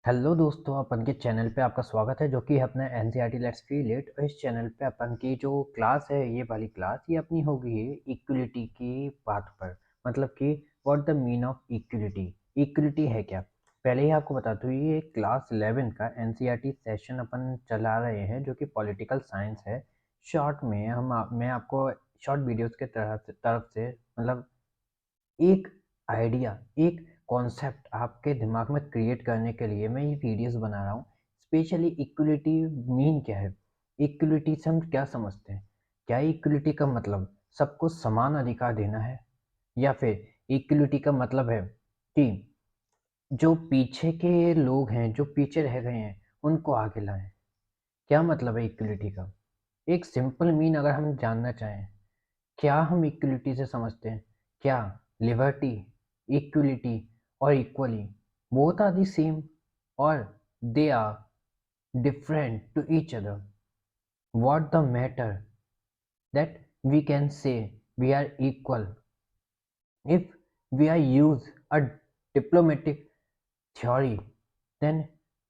Hello दोस्तों, अपन के channel पे आपका स्वागत है जो कि है अपना एनसीईआरटी लेट्स फील इट। और इस चैनल पे अपन की जो क्लास है, ये वाली क्लास ये अपनी होगी इक्वलिटी की बात पर। मतलब कि what the mean of equality. Equality है क्या? पहले ही आपको बता दूँ, ये क्लास 11 का एनसीईआरटी सेशन अपन चला रहे हैं जो कि पॉलिटिकल साइंस है। शॉर्ट में मैं आपको शॉर्ट वीडियोस के तरफ से मतलब एक आइडिया, एक कॉन्सेप्ट आपके दिमाग में क्रिएट करने के लिए मैं ये वीडियोस बना रहा हूँ। स्पेशली इक्वलिटी मीन क्या है, इक्वलिटी से हम क्या समझते हैं? क्या इक्वलिटी का मतलब सबको समान अधिकार देना है, या फिर इक्वलिटी का मतलब है कि जो पीछे के लोग हैं, जो पीछे रह गए हैं, उनको आगे लाएं? क्या मतलब है इक्वलिटी का? एक सिंपल मीन अगर हम जानना चाहें, क्या हम इक्वलिटी से समझते हैं? क्या लिबर्टी, इक्वलिटी और equally both are the same, और they are different to each other? What the matter that we can say we are equal if we are use a diplomatic theory, then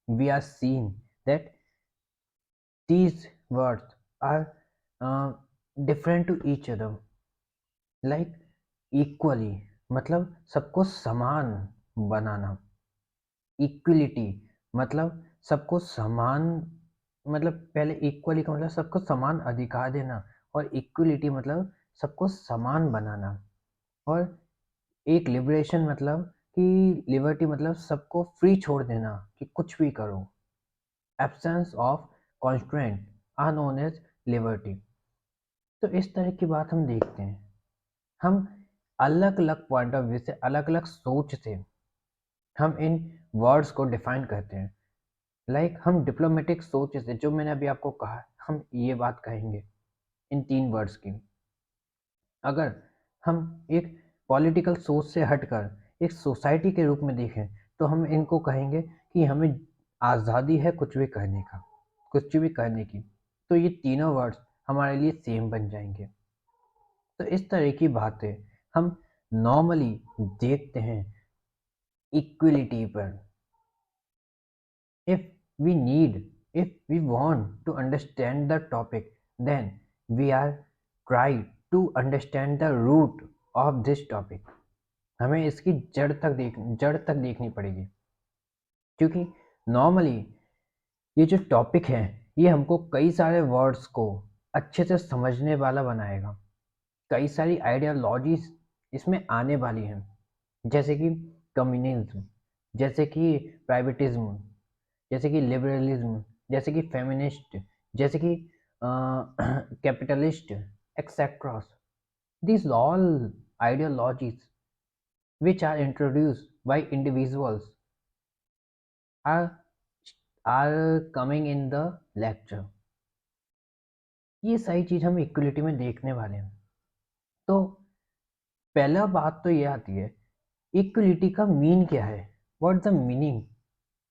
we are seeing that these words are uh, different to each other. Like equally मतलब सबको समान बनाना, equality मतलब सबको समान, मतलब पहले equally का मतलब सबको समान अधिकार देना, और इक्विलिटी मतलब सबको समान बनाना। और एक लिबरेशन मतलब कि लिबर्टी मतलब सबको फ्री छोड़ देना कि कुछ भी करो। Absence of constraint are known as liberty. तो इस तरह की बात हम देखते हैं। हम अलग अलग पॉइंट ऑफ व्यू से, अलग अलग सोच से हम इन वर्ड्स को डिफाइन करते हैं। लाइक हम डिप्लोमेटिक सोच से, जो मैंने अभी आपको कहा, हम ये बात कहेंगे इन 3 वर्ड्स की। अगर हम एक पॉलिटिकल सोच से हटकर एक सोसाइटी के रूप में देखें, तो हम इनको कहेंगे कि हमें आज़ादी है कुछ भी करने का, कुछ भी करने की। तो ये तीनों वर्ड्स हमारे लिए सेम बन जाएंगे। तो इस तरह की बातें हम नॉर्मली देखते हैं इक्विलिटी पर। if we need if we want to understand the topic, then we are try to understand the root of this topic। हमें इसकी जड़ तक देखनी पड़ेगी, क्योंकि नॉर्मली ये जो टॉपिक है, ये हमको कई सारे वर्ड्स को अच्छे से समझने वाला बनाएगा। कई सारी आइडियोलॉजीज इसमें आने वाली हैं, जैसे कि कम्युनिज्म, जैसे कि प्राइवेटिज्म, जैसे कि लिबरलिज्म, जैसे कि फेमिनिस्ट, जैसे कि capitalist, etcetera. These all ideologies which are introduced by individuals are coming in the lecture। ये सारी चीज हम इक्वलिटी में देखने वाले हैं। तो पहला बात तो ये आती है, इक्वलिटी का मीन क्या है? What the meaning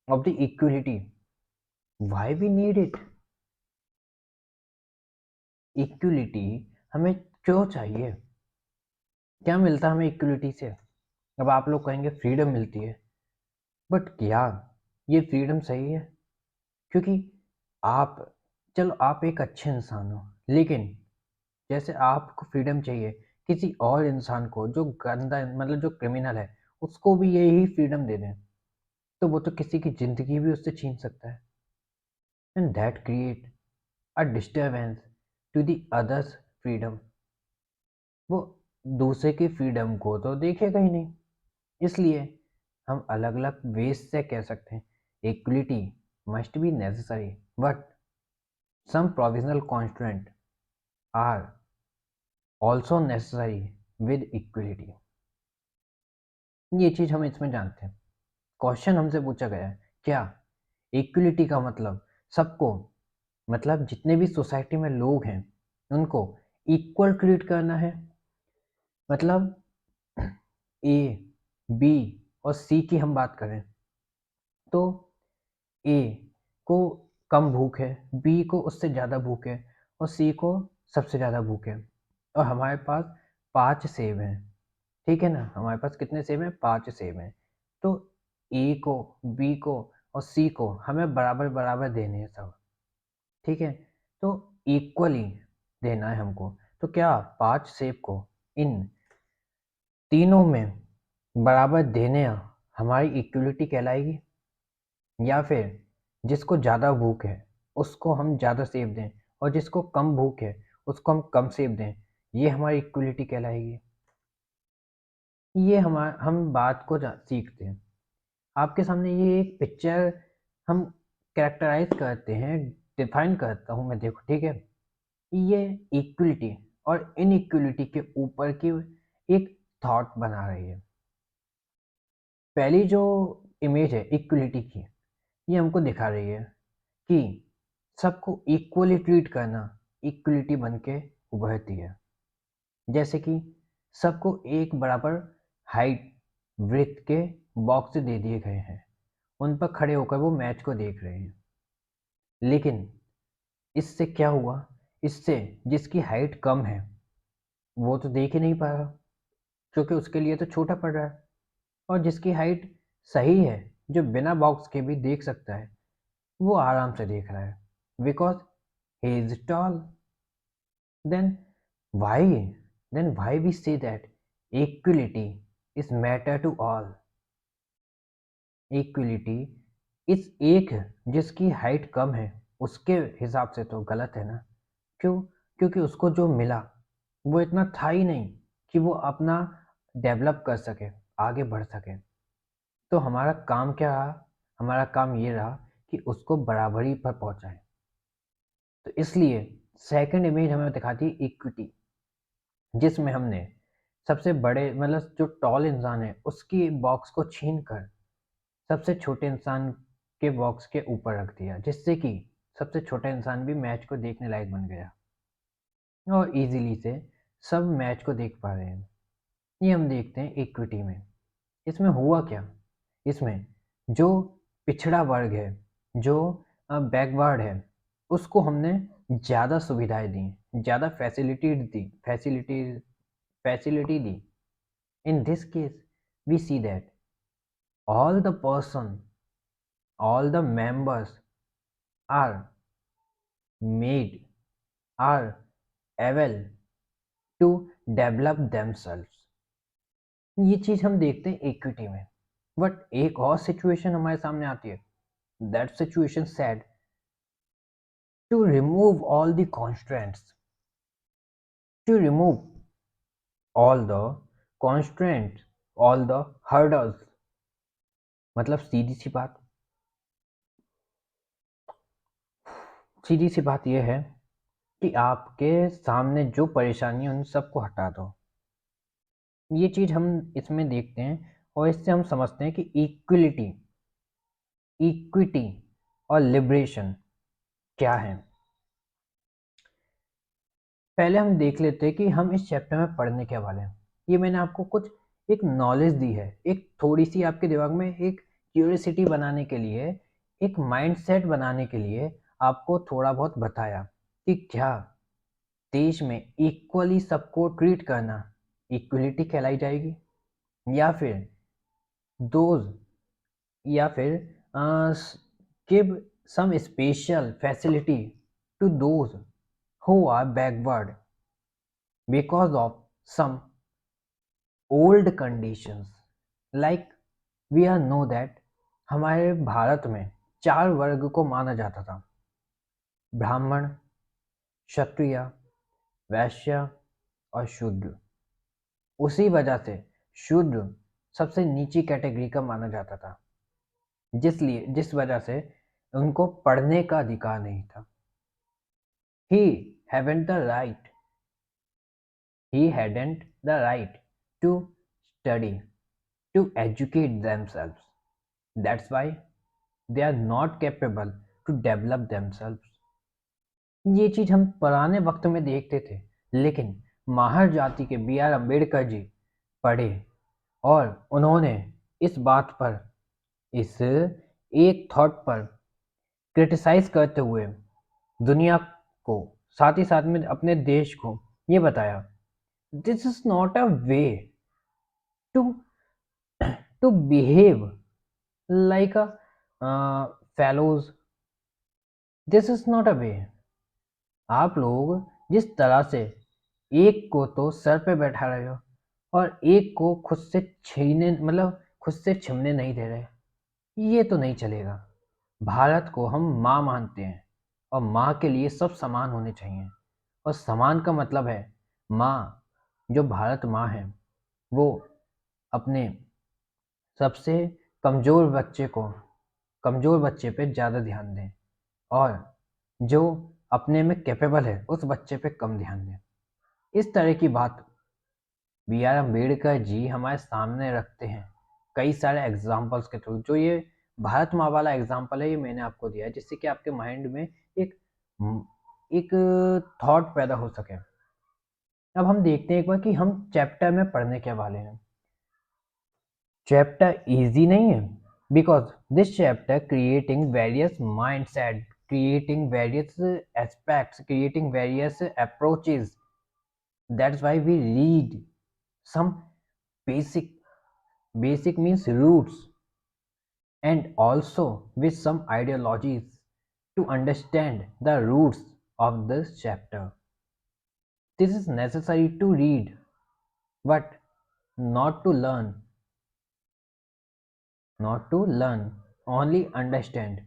of the equality? Why we need it? Equality हमें क्यों चाहिए? क्या मिलता है हमें इक्वलिटी से? अब आप लोग कहेंगे फ्रीडम मिलती है, बट क्या ये फ्रीडम सही है? क्योंकि आप, चलो आप एक अच्छे इंसान हो, लेकिन जैसे आपको फ्रीडम चाहिए, किसी और इंसान को जो गंदा मतलब जो क्रिमिनल है, उसको भी यही फ्रीडम दे दें, तो वो तो किसी की जिंदगी भी उससे छीन सकता है। And that create a disturbance to the others freedom. वो दूसरे की फ्रीडम को तो देखेगा ही नहीं। इसलिए हम अलग अलग वेज से कह सकते हैं equality must be necessary, but some provisional constant are also necessary with equality. ये चीज हम इसमें जानते हैं। क्वेश्चन हमसे पूछा गया है, क्या इक्वलिटी का मतलब सबको, मतलब जितने भी सोसाइटी में लोग हैं उनको इक्वल ट्रीट करना है? मतलब ए, बी और सी की हम बात करें, तो ए को कम भूख है, बी को उससे ज़्यादा भूख है, और सी को सबसे ज़्यादा भूख है। और हमारे पास 5 सेब हैं, ठीक है ना? हमारे पास कितने सेब हैं? 5 सेब हैं। तो ए को, बी को और सी को हमें बराबर बराबर देने हैं सब, ठीक है। तो इक्वली देना है हमको। तो क्या 5 सेब को इन तीनों में बराबर देने हमारी इक्वलिटी कहलाएगी, या फिर जिसको ज़्यादा भूख है उसको हम ज़्यादा सेब दें और जिसको कम भूख है उसको हम कम सेब दें, ये हमारी इक्वलिटी कहलाएगी। ये हम बात को सीखते हैं। आपके सामने ये एक पिक्चर हम कैरेक्टराइज करते हैं, डिफाइन करता हूँ मैं, देखो ठीक है। ये इक्वलिटी और इनइक्वलिटी के ऊपर की एक थॉट बना रही है। पहली जो इमेज है इक्वलिटी की, ये हमको दिखा रही है कि सबको इक्वली ट्रीट करना इक्वलिटी बन के उभरती है। जैसे कि सबको एक बराबर हाइट ब्रेथ के बॉक्स दे दिए गए हैं, उन पर खड़े होकर वो मैच को देख रहे हैं। लेकिन इससे क्या हुआ, इससे जिसकी हाइट कम है वो तो देख ही नहीं पा रहा, क्योंकि उसके लिए तो छोटा पड़ रहा है। और जिसकी हाइट सही है, जो बिना बॉक्स के भी देख सकता है, वो आराम से देख रहा है, because he is tall. Then why then why we say that equality is matter to all. Equality इस एक जिसकी हाइट कम है उसके हिसाब से तो गलत है ना। क्यों? क्योंकि उसको जो मिला वो इतना था ही नहीं कि वो अपना डेवलप कर सके, आगे बढ़ सके। तो हमारा काम क्या रहा? हमारा काम ये रहा कि उसको बराबरी पर पहुंचाएं। तो इसलिए सेकंड इमेज हमें दिखाती है इक्विटी, जिसमें हमने सबसे बड़े मतलब जो टॉल इंसान है उसकी बॉक्स को छीन कर सबसे छोटे इंसान के बॉक्स के ऊपर रख दिया, जिससे कि सबसे छोटा इंसान भी मैच को देखने लायक बन गया और इजीली से सब मैच को देख पा रहे हैं। ये हम देखते हैं इक्विटी में। इसमें हुआ क्या, इसमें जो पिछड़ा वर्ग है, जो बैकवर्ड है, उसको हमने ज़्यादा सुविधाएं दी, ज़्यादा फैसिलिटी दी। In this case we see that all the person all the members are made are able to develop themselves। ये चीज हम देखते हैं इक्विटी में। बट एक और सिचुएशन हमारे सामने आती है, that situation said to remove all the constraints, to remove all the constraints, all the hurdles. मतलब सीधी सी बात यह है कि आपके सामने जो परेशानी है उन सबको हटा दो। ये चीज हम इसमें देखते हैं और इससे हम समझते हैं कि इक्विटी और लिबरेशन क्या है। पहले हम देख लेते हैं कि हम इस चैप्टर में पढ़ने के वाले हैं। ये मैंने आपको कुछ एक नॉलेज दी है, एक थोड़ी सी आपके दिमाग में एक क्यूरियोसिटी बनाने के लिए, एक माइंडसेट बनाने के लिए आपको थोड़ा बहुत बताया कि क्या देश में इक्वली सबको ट्रीट करना इक्वलिटी कहलाई जाएगी, या फिर दोज या फिर give some special facility to those who are backward because of some old conditions, like we are know that हमारे भारत में 4 वर्ग को माना जाता था, ब्राह्मण, क्षत्रिय, वैश्य और शूद्र। उसी वजह से शूद्र सबसे नीची कैटेगरी का माना जाता था, जिस वजह से उनको पढ़ने का अधिकार नहीं था। he hadn't the right he hadn't the right to study, to educate themselves. That's why they are not capable to develop themselves। ये चीज हम पुराने वक्त में देखते थे, लेकिन महार जाति के B.R. अम्बेडकर जी पढ़े और उन्होंने इस बात पर, इस एक थॉट पर क्रिटिसाइज करते हुए दुनिया को, साथ ही साथ में अपने देश को ये बताया, this is not a way to to behave like a fellows, this is not a way. आप लोग जिस तरह से एक को तो सर पे बैठा रहे हो और एक को खुद से छीने, मतलब खुद से छिपने नहीं दे रहे, ये तो नहीं चलेगा। भारत को हम माँ मानते हैं और माँ के लिए सब समान होने चाहिए। और समान का मतलब है माँ, जो भारत माँ है वो अपने सबसे कमज़ोर बच्चे को, कमज़ोर बच्चे पे ज़्यादा ध्यान दें, और जो अपने में कैपेबल है उस बच्चे पे कम ध्यान दें। इस तरह की बात बी आर अम्बेडकर जी हमारे सामने रखते हैं कई सारे एग्जाम्पल्स के थ्रू। जो ये भारत माँ वाला एग्जाम्पल है ये मैंने आपको दिया है जिससे कि आपके माइंड में एक थॉट पैदा हो सके। अब हम देखते हैं एक बार कि हम चैप्टर में पढ़ने क्या वाले हैं। चैप्टर इजी नहीं है because this chapter creating various mindset, creating various aspects, creating various approaches, that's why we read some basic means roots, and also with some ideologies to understand the roots of this chapter. This is necessary to read but not to learn, not to learn, only understand।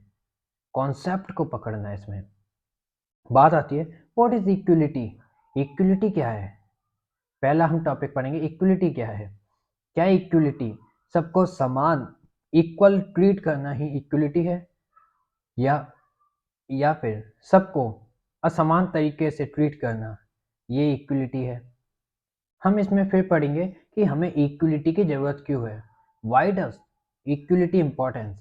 Concept को पकड़ना है। इसमें बात आती है what is equality. Equality क्या है, पहला हम टॉपिक पढ़ेंगे इक्वलिटी क्या है। क्या इक्वलिटी, सबको समान इक्वल ट्रीट करना ही इक्वलिटी है, या फिर सबको असमान तरीके से ट्रीट करना ये इक्वलिटी है। हम इसमें फिर पढ़ेंगे कि हमें इक्वलिटी की ज़रूरत क्यों है, वाई डज इक्वलिटी इम्पोर्टेंस।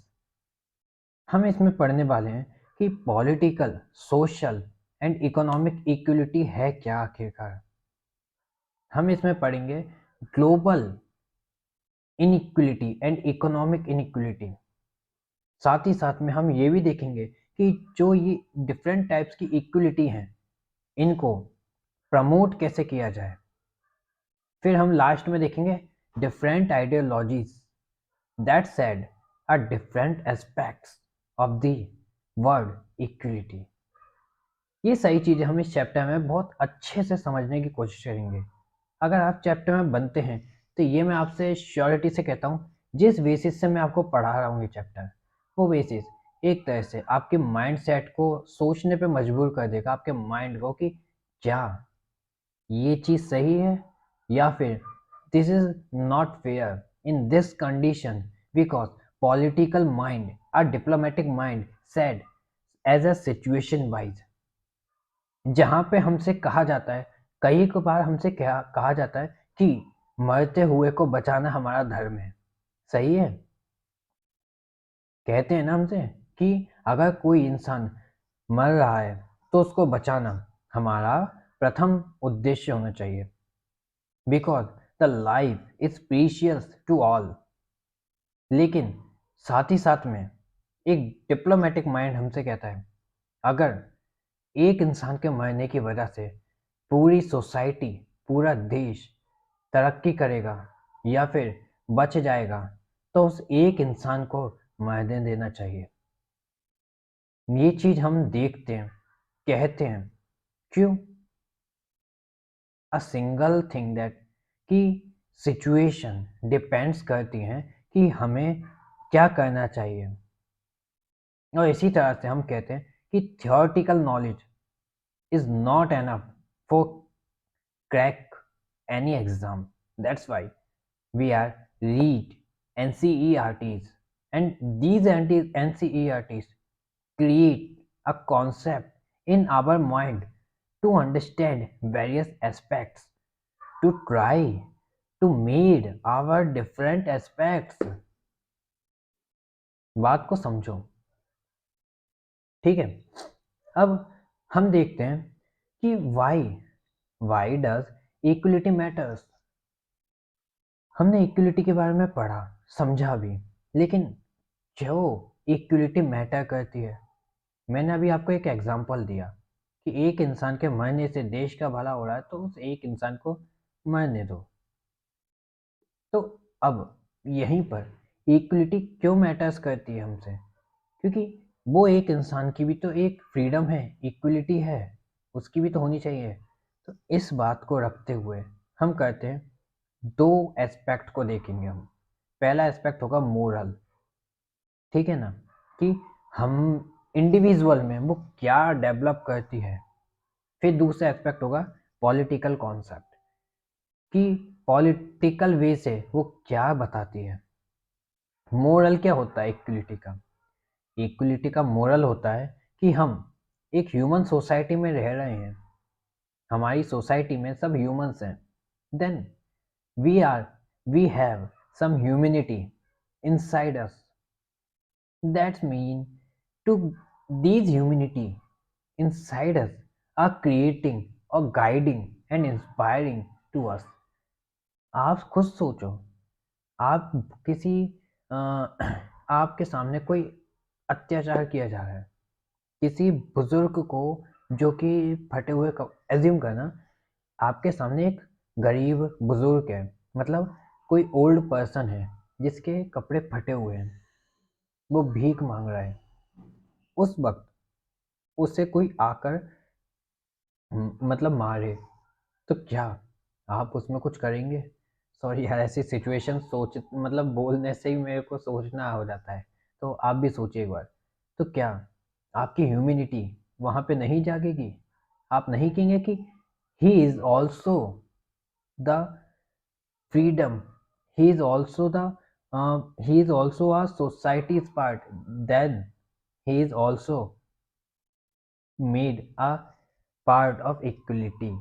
हम इसमें पढ़ने वाले हैं कि political, social and economic equality है क्या आखिरकार। हम इसमें पढ़ेंगे global inequality and economic inequality. साथ ही साथ में हम ये भी देखेंगे कि जो ये डिफरेंट टाइप्स की इक्वलिटी हैं इनको प्रमोट कैसे किया जाए। फिर हम लास्ट में देखेंगे different ideologies that said are different aspects of the word equality. ये सही चीज़ें हम इस चैप्टर में बहुत अच्छे से समझने की कोशिश करेंगे। अगर आप चैप्टर में बनते हैं तो ये मैं आपसे श्योरिटी से कहता हूँ, जिस बेसिस से मैं आपको पढ़ा रहा हूँ ये चैप्टर, वो बेसिस एक तरह से आपके माइंड सेट को सोचने पे मजबूर कर देगा, आपके माइंड को, कि क्या ये चीज़ सही है या फिर this is not fair in this condition, because political mind और diplomatic mind said as a situation wise. जहाँ पे हमसे कहा जाता है, कई बार हमसे कहा जाता है कि मरते हुए को बचाना हमारा धर्म है। सही है, कहते हैं ना हमसे कि अगर कोई इंसान मर रहा है तो उसको बचाना हमारा प्रथम उद्देश्य होना चाहिए, because the life is precious to all. लेकिन साथ ही साथ में एक डिप्लोमेटिक माइंड हमसे कहता है अगर एक इंसान के मरने की वजह से पूरी सोसाइटी, पूरा देश तरक्की करेगा या फिर बच जाएगा तो उस एक इंसान को मरने देना चाहिए। ये चीज हम देखते हैं, कहते हैं, क्यों? अ सिंगल थिंग दैट कि सिचुएशन डिपेंड्स करती हैं कि हमें क्या करना चाहिए। और इसी तरह से हम कहते हैं कि theoretical knowledge is not enough for crack any exam. That's why we are read NCERTs, and these NCERTs create a concept in our mind to understand various aspects, to try to meet our different aspects। बात को समझो, ठीक है। अब हम देखते हैं कि वाई डज इक्वलिटी मैटर्स। हमने इक्वलिटी के बारे में पढ़ा, समझा भी, लेकिन जो इक्वलिटी मैटर करती है, मैंने अभी आपको एक एग्जांपल दिया कि एक इंसान के मरने से देश का भला हो रहा है तो उस एक इंसान को मरने दो। तो अब यहीं पर इक्वलिटी क्यों मैटर्स करती है हमसे, क्योंकि वो एक इंसान की भी तो एक फ्रीडम है, इक्वलिटी है, उसकी भी तो होनी चाहिए। तो इस बात को रखते हुए हम कहते हैं, दो एस्पेक्ट को देखेंगे हम। पहला एस्पेक्ट होगा मोरल, ठीक है ना, कि हम इंडिविजुअल में वो क्या डेवलप करती है। फिर दूसरा एस्पेक्ट होगा पॉलिटिकल कॉन्सेप्ट, कि पॉलिटिकल वे से वो क्या बताती है। मोरल क्या होता है इक्वलिटी का? इक्वलिटी का मोरल होता है कि हम एक ह्यूमन सोसाइटी में रह रहे हैं, हमारी सोसाइटी में सब ह्यूमंस हैं, then we have some humanity inside us, that's mean to these humanity inside us are creating or guiding and inspiring to us। आप खुद सोचो, आप किसी अ, आपके सामने कोई अत्याचार किया जा रहा है, किसी बुजुर्ग को, जो कि फटे हुए एज्यूम करना, आपके सामने एक गरीब बुजुर्ग है, मतलब कोई ओल्ड पर्सन है जिसके कपड़े फटे हुए हैं, वो भीख मांग रहा है। उस वक्त उसे कोई आकर मतलब मारे, तो क्या आप उसमें कुछ करेंगे? सॉरी यार, ऐसी सिचुएशन सोच मतलब बोलने से ही मेरे को सोचना हो जाता है। तो आप भी सोचिए एक बार, तो क्या आपकी ह्यूमैनिटी वहाँ पे नहीं जागेगी? आप नहीं कहेंगे कि he is also the freedom, he is also the he is also a society's part, then he is also made a part of equality.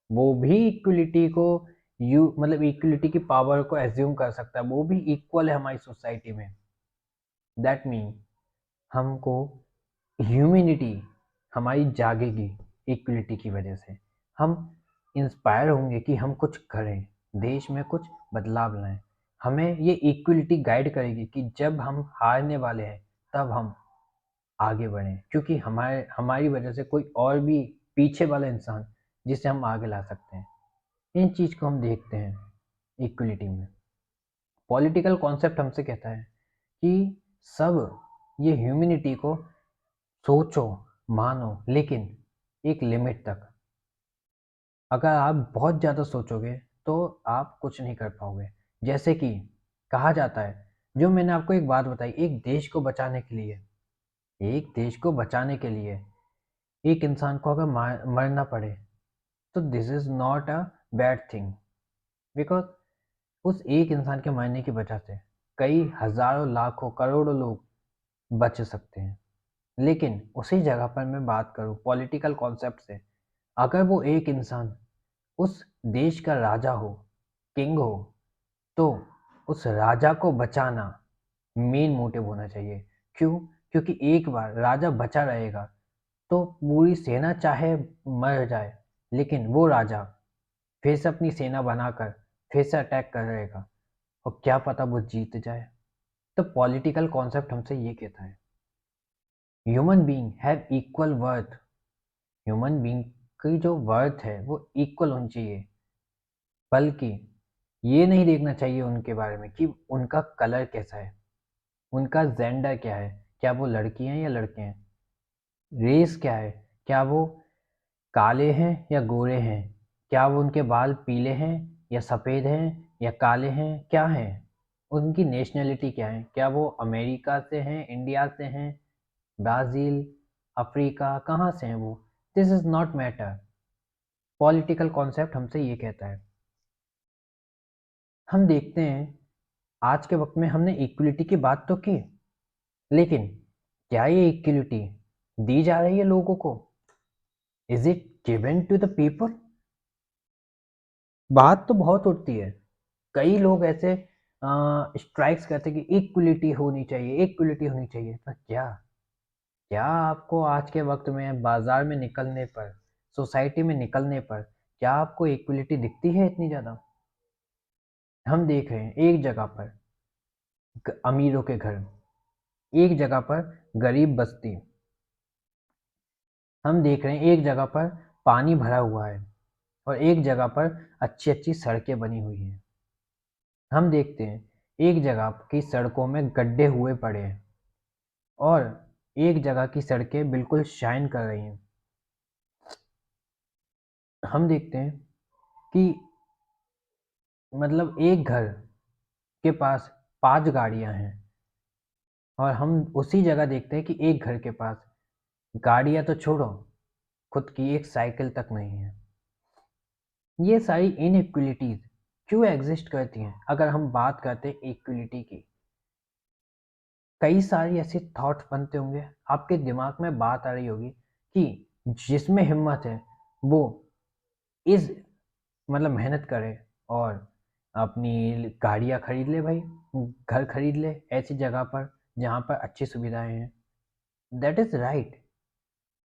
वो भी इक्वलिटी को मतलब इक्वलिटी की पावर को एज्यूम कर सकता है, वो भी इक्वल है हमारी सोसाइटी में। दैट मीन हमको ह्यूमैनिटी हमारी जागेगी इक्वलिटी की वजह से। हम इंस्पायर होंगे कि हम कुछ करें, देश में कुछ बदलाव लाएं। हमें ये इक्वलिटी गाइड करेगी कि जब हम हारने वाले हैं तब हम आगे बढ़ें, क्योंकि हमारे हमारी वजह से कोई और भी पीछे वाला इंसान जिसे हम आगे ला सकते हैं। इन चीज़ को हम देखते हैं इक्वलिटी में। पॉलिटिकल कॉन्सेप्ट हमसे कहता है कि सब ये ह्यूमैनिटी को सोचो, मानो, लेकिन एक लिमिट तक। अगर आप बहुत ज़्यादा सोचोगे तो आप कुछ नहीं कर पाओगे। जैसे कि कहा जाता है, जो मैंने आपको एक बात बताई, एक देश को बचाने के लिए, एक देश को बचाने के लिए एक इंसान को अगर मरना पड़े, तो this is not a bad thing, because उस एक इंसान के मरने की वजह से कई हजारों लाखों करोड़ों लोग बच सकते हैं। लेकिन उसी जगह पर मैं बात करूं पॉलिटिकल कॉन्सेप्ट से, अगर वो एक इंसान उस देश का राजा हो, किंग हो, तो उस राजा को बचाना मेन मोटिव होना चाहिए। क्यों? क्योंकि एक बार राजा बचा रहेगा तो पूरी सेना चाहे मर जाए, लेकिन वो राजा फिर से अपनी सेना बनाकर फिर से अटैक कर रहेगा, और क्या पता वो जीत जाए। तो पॉलिटिकल कॉन्सेप्ट हमसे ये कहता है, human being have equal worth. Human being की जो वर्थ है वो इक्वल होनी चाहिए, बल्कि ये नहीं देखना चाहिए उनके बारे में कि उनका कलर कैसा है, उनका जेंडर क्या है, क्या वो लड़की हैं या लड़के हैं, रेस क्या है, क्या वो काले हैं या गोरे हैं, क्या वो उनके बाल पीले हैं या सफ़ेद हैं या काले हैं, क्या हैं, उनकी नेशनैलिटी क्या है, क्या वो अमेरिका से हैं, इंडिया से हैं, ब्राज़ील, अफ्रीका, कहाँ से हैं वो, this is not matter. Political concept हमसे ये कहता है। हम देखते हैं आज के वक्त में हमने इक्वलिटी की बात तो की, लेकिन क्या ये इक्वलिटी दी जा रही है लोगों को? Is it given to the people? बात तो बहुत उठती है, कई लोग ऐसे स्ट्राइक्स करते हैं कि इक्वलिटी होनी चाहिए, इक्वलिटी होनी चाहिए, पर क्या क्या आपको आज के वक्त में बाजार में निकलने पर, सोसाइटी में निकलने पर, क्या आपको इक्वलिटी दिखती है इतनी ज़्यादा? हम देख रहे हैं एक जगह पर अमीरों के घर, एक जगह पर गरीब बस्ती, हम देख रहे हैं एक जगह पर पानी भरा हुआ है और एक जगह पर अच्छी अच्छी सड़कें बनी हुई हैं। हम देखते हैं एक जगह की सड़कों में गड्ढे हुए पड़े हैं, और एक जगह की सड़कें बिल्कुल शाइन कर रही हैं। हम देखते हैं कि मतलब एक घर के पास 5 गाड़ियाँ हैं और हम उसी जगह देखते हैं कि एक घर के पास गाड़ियाँ तो छोड़ो, खुद की एक साइकिल तक नहीं है। ये सारी इनइक्वलिटीज़ क्यों एग्जिस्ट करती हैं? अगर हम बात करते हैं इक्वलिटी की, कई सारी ऐसे थॉट्स बनते होंगे, आपके दिमाग में बात आ रही होगी कि जिसमें हिम्मत है वो इस मतलब मेहनत करे और अपनी गाड़ियाँ खरीद ले भाई, घर खरीद ले ऐसी जगह पर जहाँ पर अच्छी सुविधाएं हैं। That is right.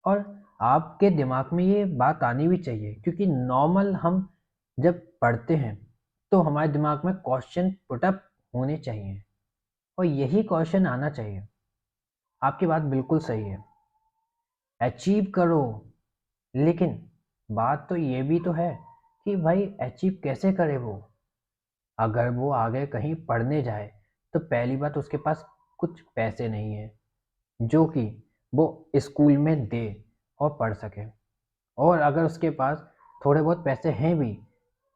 और आपके दिमाग में ये बात आनी भी चाहिए, क्योंकि नॉर्मल हम जब पढ़ते हैं तो हमारे दिमाग में क्वेश्चन पुटअप होने चाहिए और यही क्वेश्चन आना चाहिए। आपकी बात बिल्कुल सही है, अचीव करो, लेकिन बात तो ये भी तो है कि भाई अचीव कैसे करे वो? अगर वो आगे कहीं पढ़ने जाए तो पहली बात उसके पास कुछ पैसे नहीं है जो कि वो स्कूल में दे और पढ़ सके। और अगर उसके पास थोड़े बहुत पैसे हैं भी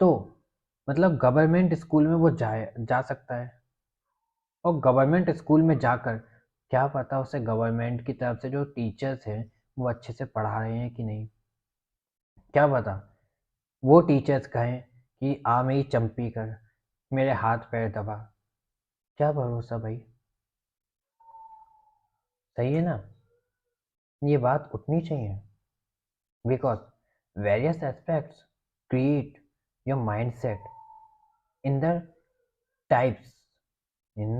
तो मतलब गवर्नमेंट स्कूल में वो जा सकता है। और गवर्नमेंट स्कूल में जाकर क्या पता उसे गवर्नमेंट की तरफ से जो टीचर्स हैं वो अच्छे से पढ़ा रहे हैं कि नहीं। क्या पता वो टीचर्स कहें कि आ मेरी चंपी कर, मेरे हाथ पैर दबा। क्या भरोसा भाई? सही है ना? ये बात उठनी चाहिए, because various aspects create your mindset in the types in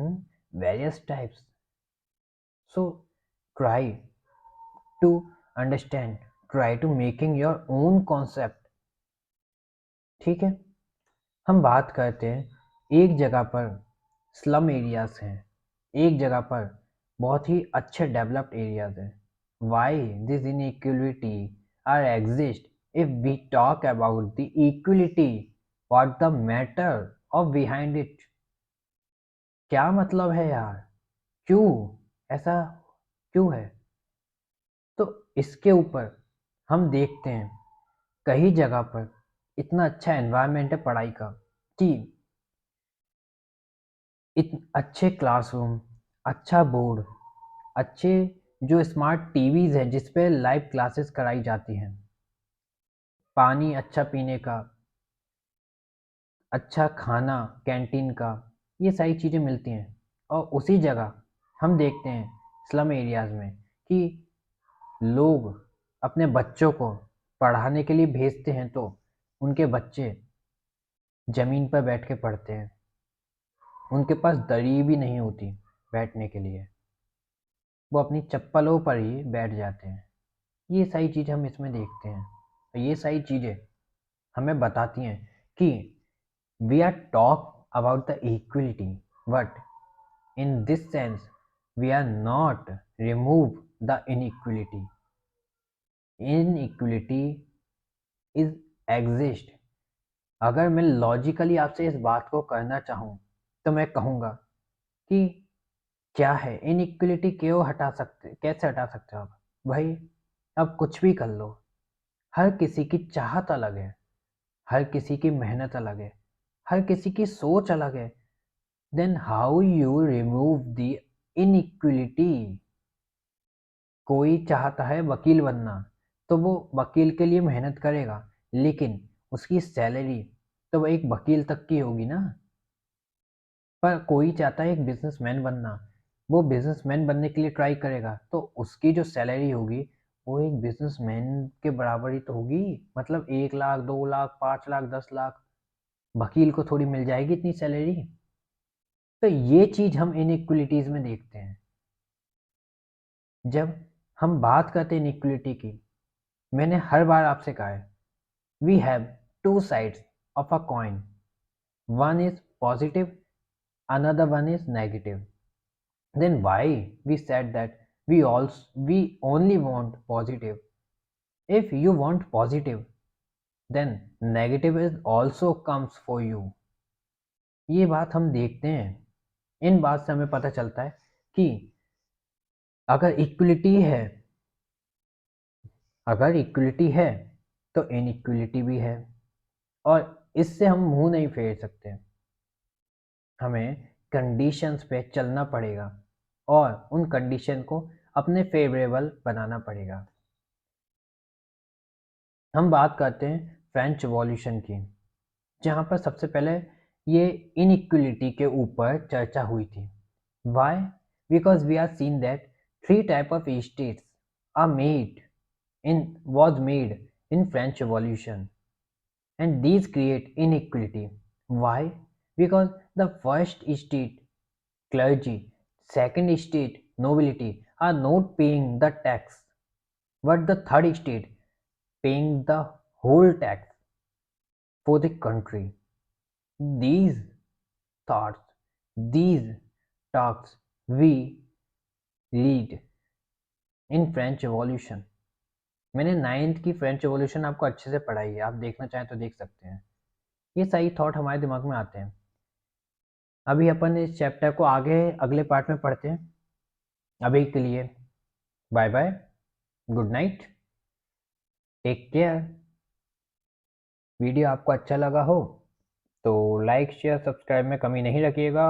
various types. So try to understand, try to making your own concept. ठीक है, हम बात करते हैं एक जगह पर स्लम एरियाज हैं, एक जगह पर बहुत ही अच्छे डेवलप्ड एरियाज हैं। Why this inequality are exist? If we talk about the equality, what the matter of behind it? क्या मतलब है यार? क्यों ऐसा क्यों है? तो इसके ऊपर हम देखते हैं कई जगह पर इतना अच्छा एनवायरनमेंट है पढ़ाई का कि अच्छे क्लासरूम, अच्छा बोर्ड, अच्छे जो स्मार्ट टीवीज हैं जिस पे लाइव क्लासेस कराई जाती हैं, पानी अच्छा पीने का, अच्छा खाना कैंटीन का, ये सारी चीज़ें मिलती हैं। और उसी जगह हम देखते हैं स्लम एरियाज़ में कि लोग अपने बच्चों को पढ़ाने के लिए भेजते हैं तो उनके बच्चे ज़मीन पर बैठ के पढ़ते हैं, उनके पास दरी भी नहीं होती बैठने के लिए, वो अपनी चप्पलों पर ही बैठ जाते हैं। ये सारी चीज़ें हम इसमें देखते हैं और ये सारी चीज़ें हमें बताती हैं कि we are talk about the equality, but in this sense we are not remove the inequality. Inequality is exist. अगर मैं लॉजिकली आपसे इस बात को करना चाहूँ तो मैं कहूँगा कि क्या है इनइक्वलिटी, क्यों हटा सकते, कैसे हटा सकते हो आप? भाई अब कुछ भी कर लो, हर किसी की चाहत अलग है, हर किसी की मेहनत अलग है, हर किसी की सोच अलग है। Then how you remove the inequality? कोई चाहता है वकील बनना तो वो वकील के लिए मेहनत करेगा, लेकिन उसकी सैलरी तो वो एक वकील तक की होगी ना। पर कोई चाहता है एक बिजनेसमैन बनना, वो बिजनेसमैन बनने के लिए ट्राई करेगा तो उसकी जो सैलरी होगी वो एक बिजनेसमैन के बराबर ही तो होगी। मतलब 1 लाख, 2 लाख, 5 लाख, 10 लाख। वकील को थोड़ी मिल जाएगी इतनी सैलरी। तो ये चीज हम इनइक्वलिटीज में देखते हैं। जब हम बात करते हैं इनइक्वलिटी की, मैंने हर बार आपसे कहा है we have two sides of a coin, one is positive, another one is negative. Then why we said that we only want positive? If you want positive, then negative is also comes for you. ये बात हम देखते हैं, इन बात से हमें पता चलता है कि अगर इक्वलिटी है, अगर इक्वलिटी है तो इनइक्वलिटी भी है, और इससे हम मुंह नहीं फेर सकते। हमें कंडीशंस पे चलना पड़ेगा और उन कंडीशन को अपने फेवरेबल बनाना पड़ेगा। हम बात करते हैं फ्रेंच रिवॉल्यूशन की, जहाँ पर सबसे पहले ये इनइक्वलिटी के ऊपर चर्चा हुई थी। Why? Because we are seen that three type of states are made in was made in French Revolution, and these create inequality. Why? Because the first state, clergy, second state, nobility, are not paying the tax, but the third state paying the whole tax for the country. These thoughts, these talks we lead in French Revolution. मैंने 9th की French revolution आपको अच्छे से पढ़ाई है, आप देखना चाहें तो देख सकते हैं। ये सही थॉट हमारे दिमाग में आते हैं। अभी अपन इस चैप्टर को आगे अगले पार्ट में पढ़ते हैं। अभी के लिए bye bye, good night, take care. Video आपको अच्छा लगा हो तो लाइक शेयर सब्सक्राइब में कमी नहीं रखिएगा।